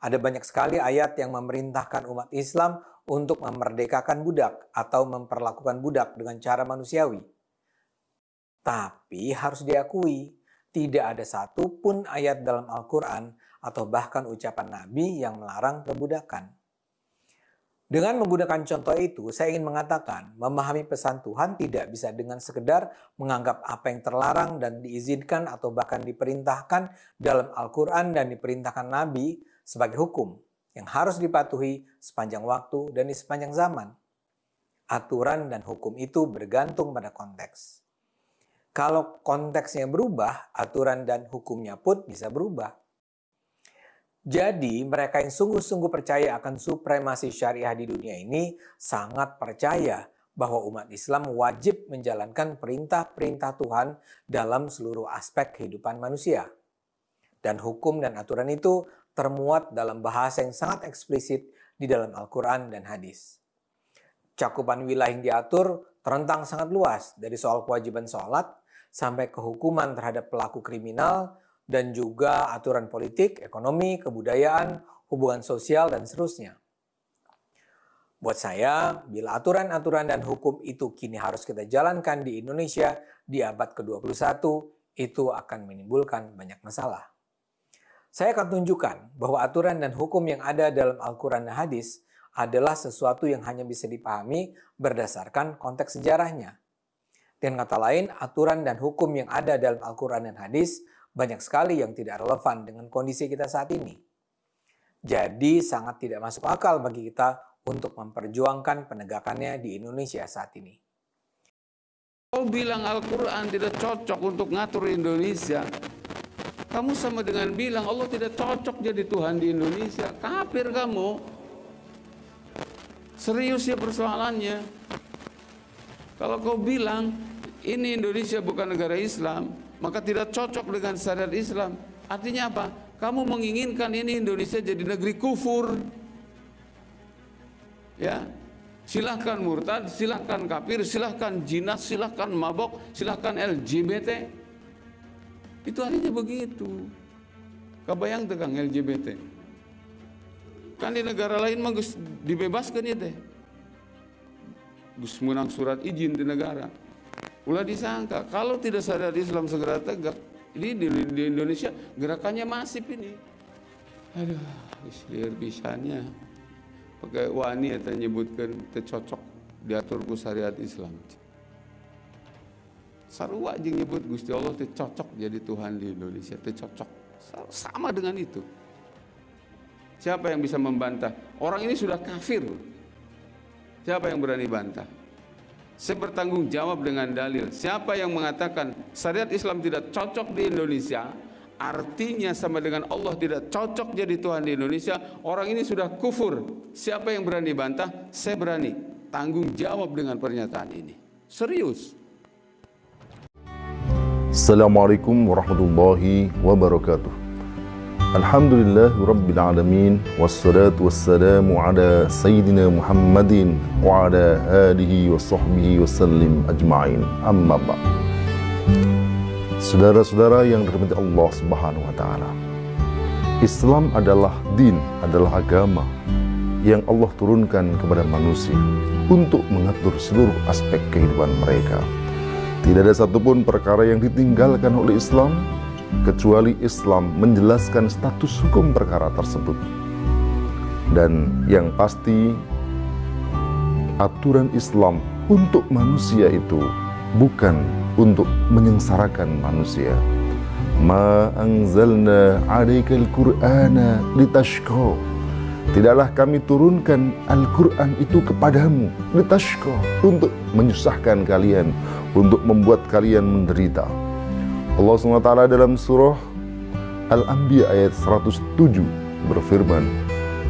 Ada banyak sekali ayat yang memerintahkan umat Islam untuk memerdekakan budak atau memperlakukan budak dengan cara manusiawi. Tapi harus diakui, tidak ada satupun ayat dalam Al-Quran atau bahkan ucapan Nabi yang melarang perbudakan. Dengan menggunakan contoh itu, saya ingin mengatakan memahami pesan Tuhan tidak bisa dengan sekedar menganggap apa yang terlarang dan diizinkan atau bahkan diperintahkan dalam Al-Quran dan diperintahkan Nabi sebagai hukum yang harus dipatuhi sepanjang waktu dan di sepanjang zaman. Aturan dan hukum itu bergantung pada konteks. Kalau konteksnya berubah, aturan dan hukumnya pun bisa berubah. Jadi mereka yang sungguh-sungguh percaya akan supremasi syariah di dunia ini sangat percaya bahwa umat Islam wajib menjalankan perintah-perintah Tuhan dalam seluruh aspek kehidupan manusia. Dan hukum dan aturan itu termuat dalam bahasa yang sangat eksplisit di dalam Al-Quran dan hadis. Cakupan wilayah yang diatur terentang sangat luas dari soal kewajiban sholat sampai ke hukuman terhadap pelaku kriminal, dan juga aturan politik, ekonomi, kebudayaan, hubungan sosial, dan seterusnya. Buat saya, bila aturan-aturan dan hukum itu kini harus kita jalankan di Indonesia di abad ke-21, itu akan menimbulkan banyak masalah. Saya akan tunjukkan bahwa aturan dan hukum yang ada dalam Al-Quran dan hadis adalah sesuatu yang hanya bisa dipahami berdasarkan konteks sejarahnya. Dengan kata lain, aturan dan hukum yang ada dalam Al-Quran dan hadis banyak sekali yang tidak relevan dengan kondisi kita saat ini. Jadi sangat tidak masuk akal bagi kita untuk memperjuangkan penegakannya di Indonesia saat ini. Kau bilang Al-Quran tidak cocok untuk ngatur Indonesia. Kamu sama dengan bilang Allah tidak cocok jadi Tuhan di Indonesia. Kafir kamu. Serius ya persoalannya. Kalau kau bilang ini Indonesia bukan negara Islam, maka tidak cocok dengan syariat Islam. Artinya apa? Kamu menginginkan ini Indonesia jadi negeri kufur. Ya, silahkan murtad, silahkan kafir, silahkan jinas, silahkan mabok, silahkan LGBT. Itu artinya begitu. Kebayang tegang LGBT. Kan di negara lain mah dibebaskan ya teh. Gus menang surat izin di negara. Ulah disangka, kalau tidak syariat Islam segera tegak, ini di Indonesia gerakannya masif ini. Aduh, islir pisannya. Pakai wani eta nyebutkan tercocok diatur ku syariat Islam. Sarua jeung nyebut Gusti Allah tercocok jadi Tuhan di Indonesia, tercocok. Sama dengan itu. Siapa yang bisa membantah? Orang ini sudah kafir. Siapa yang berani bantah? Saya bertanggung jawab dengan dalil. Siapa yang mengatakan syariat Islam tidak cocok di Indonesia, artinya sama dengan Allah tidak cocok jadi Tuhan di Indonesia, orang ini sudah kufur. Siapa yang berani bantah? Saya berani tanggung jawab dengan pernyataan ini. Serius. Assalamualaikum warahmatullahi wabarakatuh. Alhamdulillah Rabbil Alamin. Wassalatu wassalamu ala Sayyidina Muhammadin wa ala alihi wa sahbihi wasallim ajma'in. Amma ba'd. Saudara-saudara yang dirahmati Allah Subhanahu wa ta'ala, Islam adalah din, adalah agama yang Allah turunkan kepada manusia untuk mengatur seluruh aspek kehidupan mereka. Tidak ada satupun perkara yang ditinggalkan oleh Islam kecuali Islam menjelaskan status hukum perkara tersebut. Dan yang pasti, aturan Islam untuk manusia itu bukan untuk menyengsarakan manusia. Ma anzalna 'alaikal Qur'ana litashqa. Tidaklah kami turunkan Al-Quran itu kepadamu litashqa, untuk menyusahkan kalian, untuk membuat kalian menderita. Allah SWT dalam surah Al-Anbiya ayat 107 berfirman,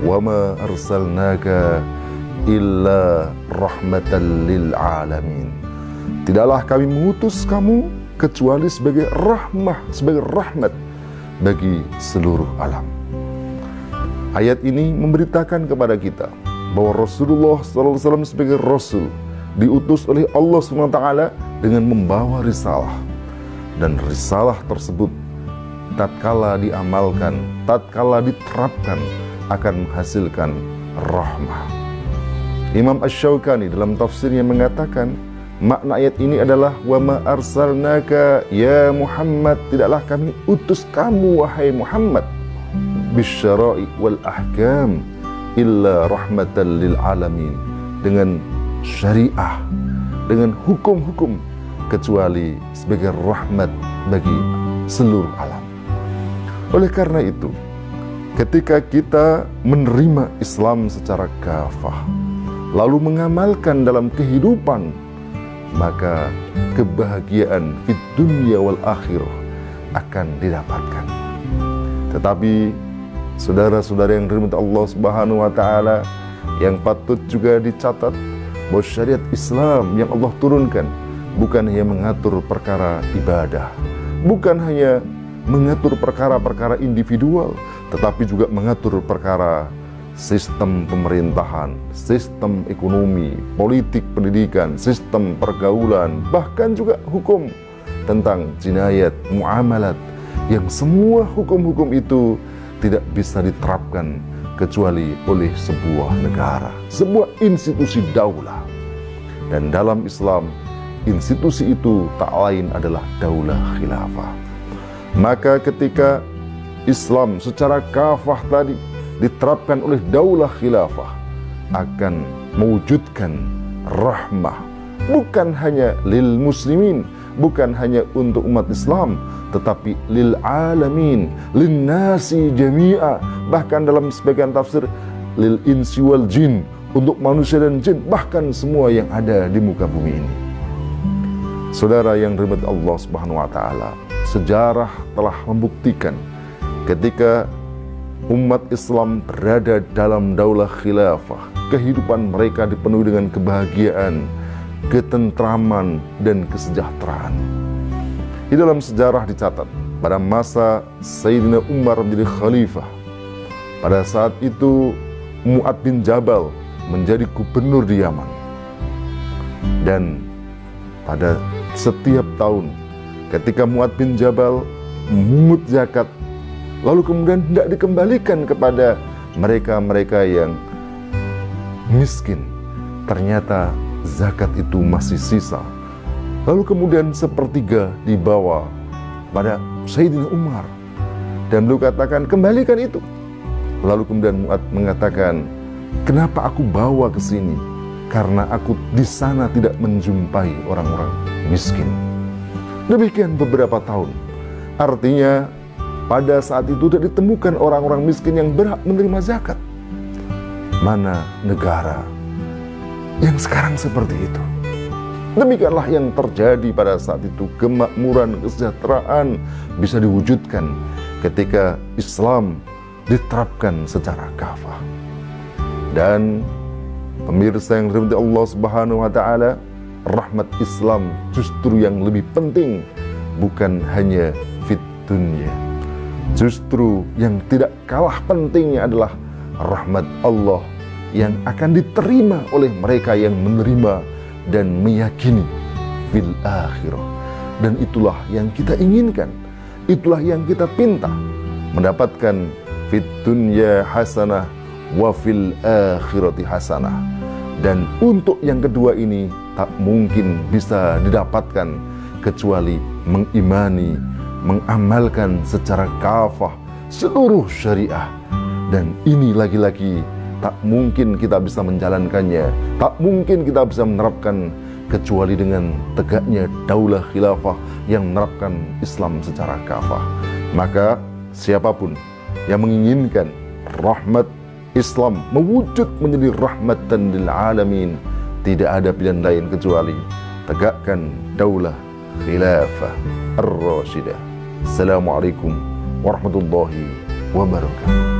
"Wa ma arsalnaka illa rahmatan lil alamin." Tidaklah kami mengutus kamu kecuali sebagai rahmat bagi seluruh alam. Ayat ini memberitakan kepada kita bahwa Rasulullah SAW sebagai Rasul diutus oleh Allah SWT dengan membawa risalah. Dan risalah tersebut tatkala diamalkan, tatkala diterapkan, akan menghasilkan rahmah. Imam Asy-Syaukani dalam tafsirnya mengatakan, makna ayat ini adalah wa ma arsalnaka ya Muhammad, tidaklah kami utus kamu wahai Muhammad bisyara'i wal ahkam illa rahmatan lil alamin, dengan syariah, dengan hukum-hukum, kecuali sebagai rahmat bagi seluruh alam. Oleh karena itu, ketika kita menerima Islam secara kafah, lalu mengamalkan dalam kehidupan, maka kebahagiaan di dunia wal akhirah akan didapatkan. Tetapi saudara-saudara yang dirahmati Allah Subhanahu wa taala, yang patut juga dicatat bahwa syariat Islam yang Allah turunkan bukan hanya mengatur perkara ibadah, bukan hanya mengatur perkara-perkara individual, tetapi juga mengatur perkara sistem pemerintahan, sistem ekonomi, politik pendidikan, sistem pergaulan, bahkan juga hukum tentang jinayat, muamalat, yang semua hukum-hukum itu tidak bisa diterapkan kecuali oleh sebuah negara, sebuah institusi daulah. Dan dalam Islam, institusi itu tak lain adalah daulah khilafah. Maka ketika Islam secara kafah tadi diterapkan oleh daulah khilafah, akan mewujudkan rahmah, bukan hanya lil muslimin, bukan hanya untuk umat Islam, tetapi lil alamin, lin nasi jami'a, bahkan dalam sebagian tafsir lil insi wal jin, untuk manusia dan jin, bahkan semua yang ada di muka bumi ini. Saudara yang dirahmati Allah Subhanahu wa taala, sejarah telah membuktikan ketika umat Islam berada dalam daulah khilafah, kehidupan mereka dipenuhi dengan kebahagiaan, ketentraman, dan kesejahteraan. Di dalam sejarah dicatat, pada masa Sayyidina Umar menjadi khalifah, pada saat itu Mu'ad bin Jabal menjadi gubernur di Yaman. Dan pada setiap tahun ketika Mu'ad bin Jabal memungut zakat, lalu kemudian tidak dikembalikan kepada mereka-mereka yang miskin, ternyata zakat itu masih sisa. Lalu kemudian sepertiga dibawa pada Sayyidina Umar, dan beliau katakan, kembalikan itu. Lalu kemudian Mu'ad mengatakan, kenapa aku bawa ke sini? Karena aku di sana tidak menjumpai orang-orang miskin. Demikian beberapa tahun. Artinya pada saat itu tidak ditemukan orang-orang miskin yang berhak menerima zakat. Mana negara yang sekarang seperti itu? Demikianlah yang terjadi pada saat itu. Kemakmuran, kesejahteraan bisa diwujudkan ketika Islam diterapkan secara kafah. Dan pemirsa yang dirahmati Allah Subhanahu wa taala, rahmat Islam justru yang lebih penting, bukan hanya fit dunya. Justru yang tidak kalah pentingnya adalah rahmat Allah yang akan diterima oleh mereka yang menerima dan meyakini fil akhirah. Dan itulah yang kita inginkan, itulah yang kita pinta, mendapatkan fit dunya hasanah wa fil akhirati hasanah. Dan untuk yang kedua ini tak mungkin bisa didapatkan kecuali mengimani, mengamalkan secara kafah seluruh syariah. Dan ini lagi-lagi tak mungkin kita bisa menjalankannya, tak mungkin kita bisa menerapkan kecuali dengan tegaknya daulah khilafah yang menerapkan Islam secara kafah. Maka siapapun yang menginginkan rahmat Islam mewujud menjadi rahmatan lil alamin, tidak ada pilihan lain kecuali tegakkan daulah khilafah ar-rasyidah. Assalamualaikum warahmatullahi wabarakatuh.